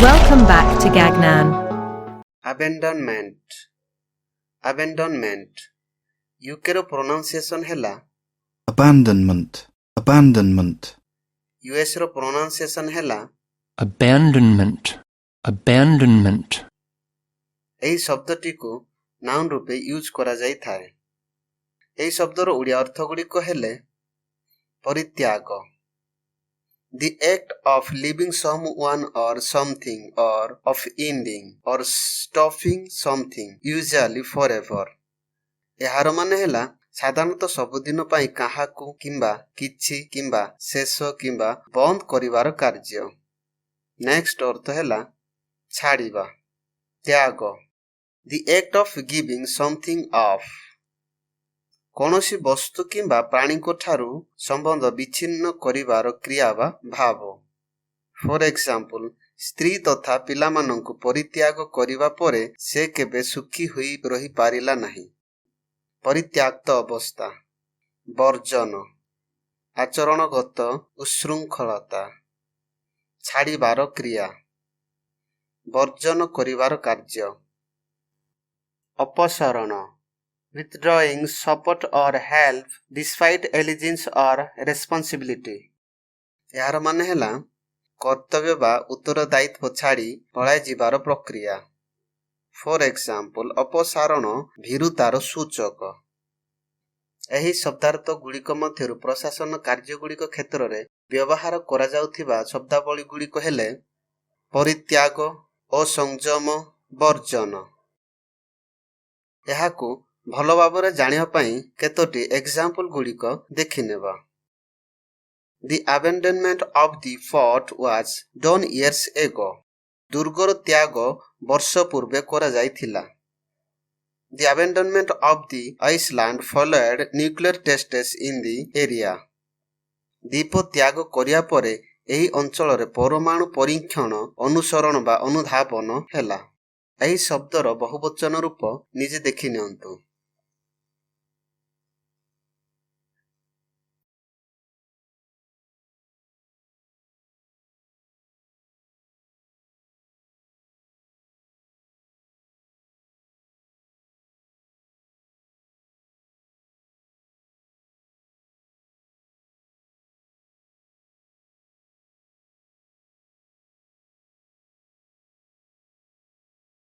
Welcome back to Gagnan. Abandonment. Abandonment. UK ର pronunciation ହେଲା abandonment, abandonment, US ର pronunciation ହେଲା abandonment, abandonment, ଏହି ଶବ୍ଦଟିକୁ noun ରୂପେ ୟୁଜ୍ କରାଯାଇଥାଏ। ଏହି ଶବ୍ଦର ଓଡ଼ିଆ ଅର୍ଥଗୁଡ଼ିକ ହେଲେ ପରିତ୍ୟାଗ, the act of leaving someone or something, or of ending or stopping something, usually forever। ଏହାର ମାନେ ହେଲା ସାଧାରଣତଃ ସବୁଦିନ ପାଇଁ କାହାକୁ କିମ୍ବା କିଛି କିମ୍ବା ଶେଷ କିମ୍ବା ବନ୍ଦ କରିବାର କାର୍ଯ୍ୟ। ନେକ୍ସଟ ଅର୍ଥ ହେଲା ଛାଡ଼ିବା, ତ୍ୟାଗ, the act of giving something up, କୌଣସି ବସ୍ତୁ କିମ୍ବା ପ୍ରାଣୀଙ୍କ ଠାରୁ ସମ୍ବନ୍ଧ ବିଚ୍ଛିନ୍ନ କରିବାର କ୍ରିୟା ବା ଭାବ। ଫର ଏକ୍ସାମ୍ପଲ, ସ୍ତ୍ରୀ ତଥା ପିଲାମାନଙ୍କୁ ପରିତ୍ୟାଗ କରିବା ପରେ ସେ କେବେ ସୁଖୀ ହୋଇ ରହିପାରିଲା ନାହିଁ। ପରିତ୍ୟକ୍ତ ଅବସ୍ଥା, ବର୍ଜନ, ଆଚରଣଗତ ଉଚ୍ଛୃଙ୍ଖଳତା, ଛାଡ଼ିବାର କ୍ରିୟା, ବର୍ଜନ କରିବାର କାର୍ଯ୍ୟ। ଅପସରଣ, withdrawing support or help despite allegiance or responsibility। ଏହାର ମାନେ ହେଲା କର୍ତ୍ତବ୍ୟ ବା ଉତ୍ତରଦାୟିତ୍ୱ ଛାଡ଼ି ପଳାଇ ଯିବାର ପ୍ରକ୍ରିୟା। ଫର ଏକ୍ସାମ୍ପଲ, ଅପସାରଣ ଭୀରୁତାର ସୂଚକ। ଏହି ଶବ୍ଦାର୍ଥ ଗୁଡ଼ିକ ମଧ୍ୟରୁ ପ୍ରଶାସନ କାର୍ଯ୍ୟଗୁଡ଼ିକ କ୍ଷେତ୍ରରେ ବ୍ୟବହାର କରାଯାଉଥିବା ଶବ୍ଦାବଳୀ ଗୁଡ଼ିକ ହେଲେ ପରିତ୍ୟାଗ, ଅସଂଯମ, ବର୍ଜନ। ଏହାକୁ ଭଲ ଭାବରେ ଜାଣିବା ପାଇଁ କେତୋଟି ଏକ୍ସାମ୍ପଲ ଗୁଡ଼ିକ ଦେଖିନେବା। The abandonment of the fort was done years ago। ଦୁର୍ଗର ତ୍ୟାଗ ବର୍ଷ ପୂର୍ବେ କରାଯାଇଥିଲା। The abandonment of the Iceland followed nuclear tests in the area। ଦ୍ୱୀପ ତ୍ୟାଗ କରିବା ପରେ ଏହି ଅଞ୍ଚଳରେ ପରମାଣୁ ପରୀକ୍ଷଣ ଅନୁସରଣ ବା ଅନୁଧାବନ ହେଲା। ଏହି ଶବ୍ଦର ବହୁବଚନ ରୂପ ନିଜେ ଦେଖି ନିଅନ୍ତୁ।